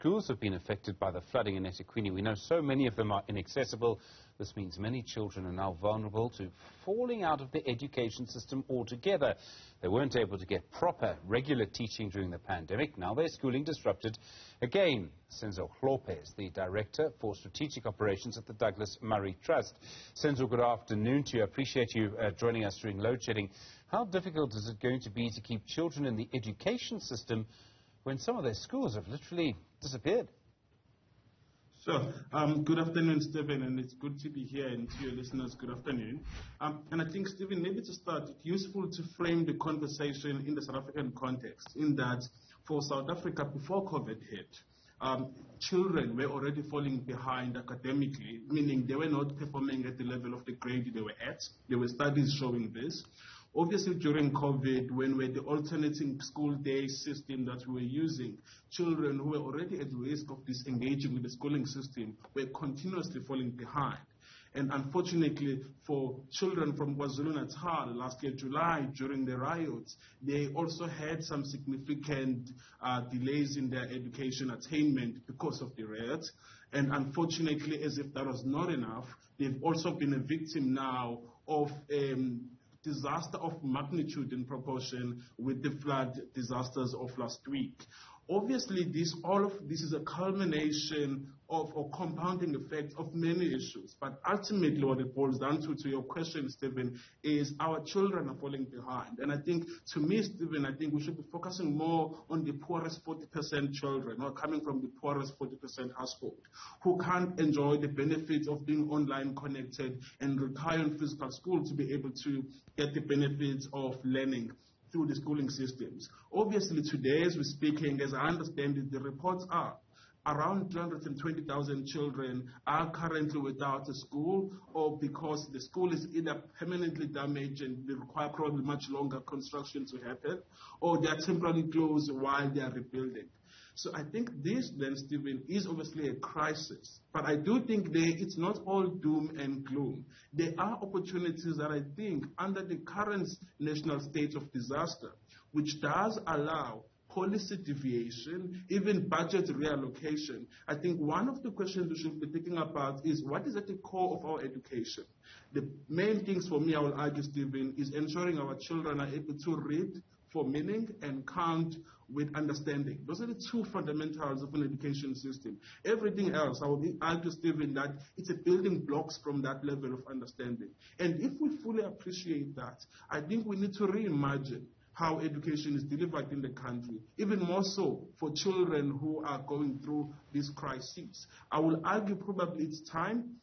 schools have been affected by the flooding in eThekwini. We know so many of them are inaccessible. This means many children are now vulnerable to falling out of the education system altogether. They weren't able to get proper, regular teaching during the pandemic. Now their schooling disrupted again. Senzo Hlophe is the Director for Strategic Operations at the Douglas Murray Trust. Senzo, good afternoon to you. I appreciate you joining us during load shedding. How difficult is it going to be to keep children in the education system when some of their schools have literally disappeared? Sure. Good afternoon, Stephen, and it's good to be here, and to your listeners, good afternoon. And I think, Stephen, maybe to start, it's useful to frame the conversation in the South African context, in that for South Africa, before COVID hit, children were already falling behind academically, meaning they were not performing at the level of the grade they were at. There were studies showing this. Obviously, during COVID, when we had the alternating school day system that we were using, children who were already at risk of disengaging with the schooling system were continuously falling behind. And unfortunately, for children from KwaZulu-Natal last year, July, during the riots, they also had some significant delays in their education attainment because of the riots. And unfortunately, as if that was not enough, they've also been a victim now of disaster of magnitude in proportion with the flood disasters of last week. Obviously, all of this is a culmination of or compounding effect of many issues. But ultimately, what it boils down to your question, Stephen, is our children are falling behind. And I think, to me, Stephen, I think we should be focusing more on the poorest 40% children, or coming from the poorest 40% household, who can't enjoy the benefits of being online connected and retire in physical school to be able to get the benefits of learning through the schooling systems. Obviously, today, as we're speaking, as I understand it, the reports are around 220,000 children are currently without a school, or because the school is either permanently damaged and they require probably much longer construction to happen, or they are temporarily closed while they are rebuilding. So I think this, then, Stephen, is obviously a crisis. But I do think it's not all doom and gloom. There are opportunities that I think, under the current national state of disaster, which does allow policy deviation, even budget reallocation. I think one of the questions we should be thinking about is what is at the core of our education. The main things for me, I will argue, Stephen, is ensuring our children are able to read for meaning and count with understanding. Those are the two fundamentals of an education system. Everything else, I will argue, Stephen, that it's a building blocks from that level of understanding. And if we fully appreciate that, I think we need to reimagine how education is delivered in the country, even more so for children who are going through these crises. I will argue probably it's time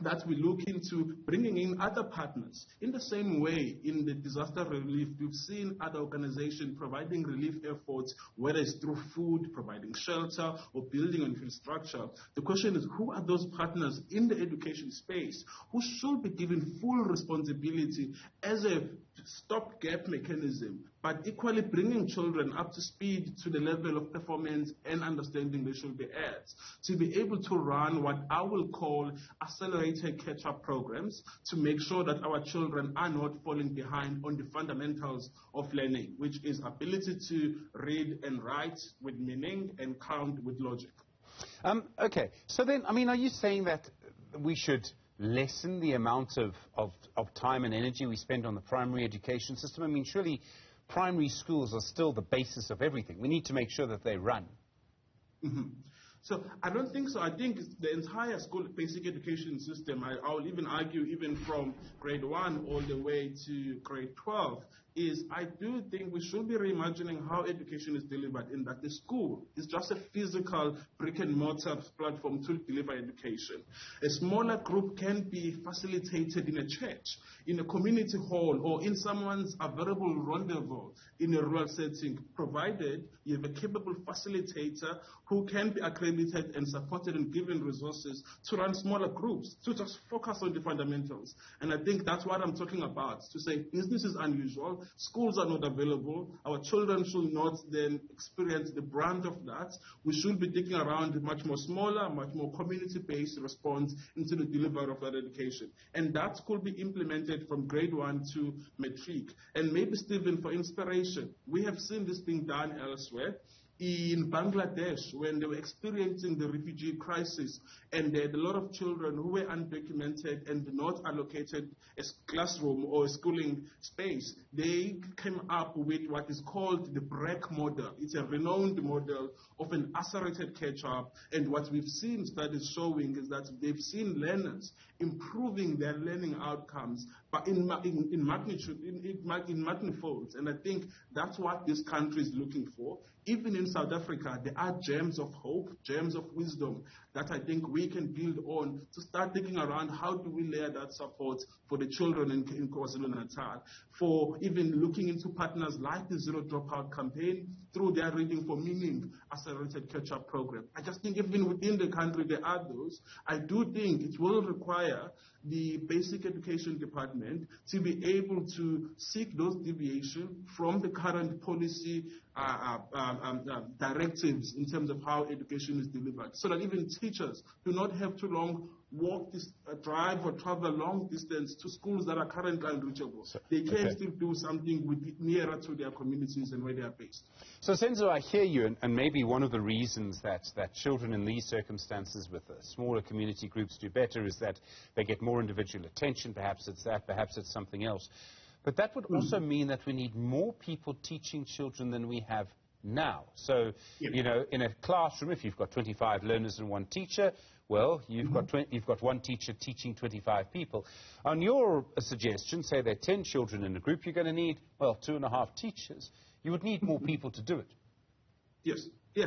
that we look into bringing in other partners. In the same way, in the disaster relief, we've seen other organizations providing relief efforts, whether it's through food, providing shelter, or building infrastructure. The question is, who are those partners in the education space who should be given full responsibility as a stopgap mechanism, but equally bringing children up to speed to the level of performance and understanding they should be at, to be able to run what I will call accelerated catch-up programs to make sure that our children are not falling behind on the fundamentals of learning, which is ability to read and write with meaning and count with logic. Okay, so then, I mean, are you saying that we should lessen the amount of time and energy we spend on the primary education system? I mean, surely primary schools are still the basis of everything. We need to make sure that they run. Mm-hmm. So I don't think so. I think the entire school basic education system, I will even argue even from grade 1 all the way to grade 12, is I do think we should be reimagining how education is delivered, in that the school is just a physical brick and mortar platform to deliver education. A smaller group can be facilitated in a church, in a community hall, or in someone's available rendezvous in a rural setting, provided you have a capable facilitator who can be accredited and supported and given resources to run smaller groups, to just focus on the fundamentals. And I think that's what I'm talking about, to say business is unusual, schools are not available, our children should not then experience the brunt of that. We should be thinking around a much more smaller, much more community-based response into the delivery of that education. And that could be implemented from grade 1 to matric. And maybe, Stephen, for inspiration, we have seen this being done elsewhere. in Bangladesh when they were experiencing the refugee crisis, and there had a lot of children who were undocumented and not allocated a classroom or a schooling space. They came up with what is called the BREC model. It's a renowned model of an accelerated catch-up, and what we've seen studies showing is that they've seen learners improving their learning outcomes, but in magnitude, in magnifolds. And I think that's what this country is looking for. Even in South Africa, there are gems of hope, gems of wisdom that I think we can build on to start thinking around how do we layer that support for the children in KwaZulu-Natal, for even looking into partners like the Zero Dropout campaign through their Reading for Meaning accelerated catch-up program. I just think even within the country there are those. I do think it will require the Basic Education Department to be able to seek those deviations from the current policy directives in terms of how education is delivered, so that even teachers do not have to drive or travel long distance to schools that are currently unreachable. They can still do something nearer to their communities and where they are based. So, Senzo, I hear you, and maybe one of the reasons that children in these circumstances with smaller community groups do better is that they get more individual attention. Perhaps it's that, perhaps it's something else. But that would also mean that we need more people teaching children than we have now. So, you know, in a classroom, if you've got 25 learners and one teacher, well, you've got one teacher teaching 25 people. On your suggestion, say there are 10 children in a group, you're going to need, well, 2.5 teachers. You would need more people to do it. Yes. Yeah,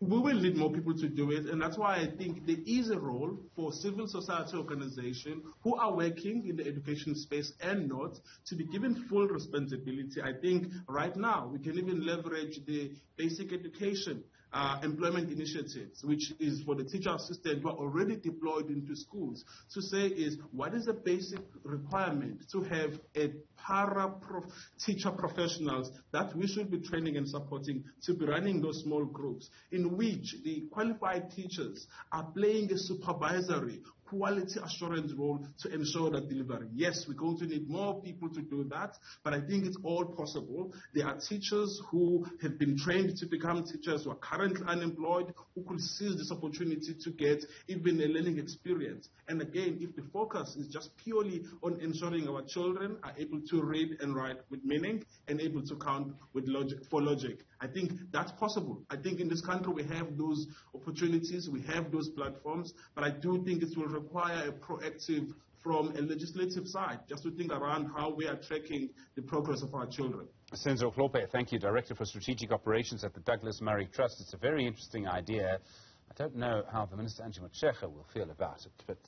we will need more people to do it, and that's why I think there is a role for civil society organizations who are working in the education space and not to be given full responsibility. I think right now we can even leverage the basic education employment initiatives, which is for the teacher assistant who are already deployed into schools, to say is what is the basic requirement to have a teacher professionals that we should be training and supporting to be running those small groups in which the qualified teachers are playing a supervisory quality assurance role to ensure that delivery. Yes, we're going to need more people to do that, but I think it's all possible. There are teachers who have been trained to become teachers who are currently unemployed, who could seize this opportunity to get even a learning experience. And again, if the focus is just purely on ensuring our children are able to read and write with meaning and able to count with logic, I think that's possible. I think in this country we have those opportunities, we have those platforms, but I do think it will require a proactive from a legislative side, just to think around how we are tracking the progress of our children. Senzo Hlophe, thank you, Director for Strategic Operations at the Douglas Murray Trust. It's a very interesting idea. I don't know how the Minister Angie Motshekga will feel about it, but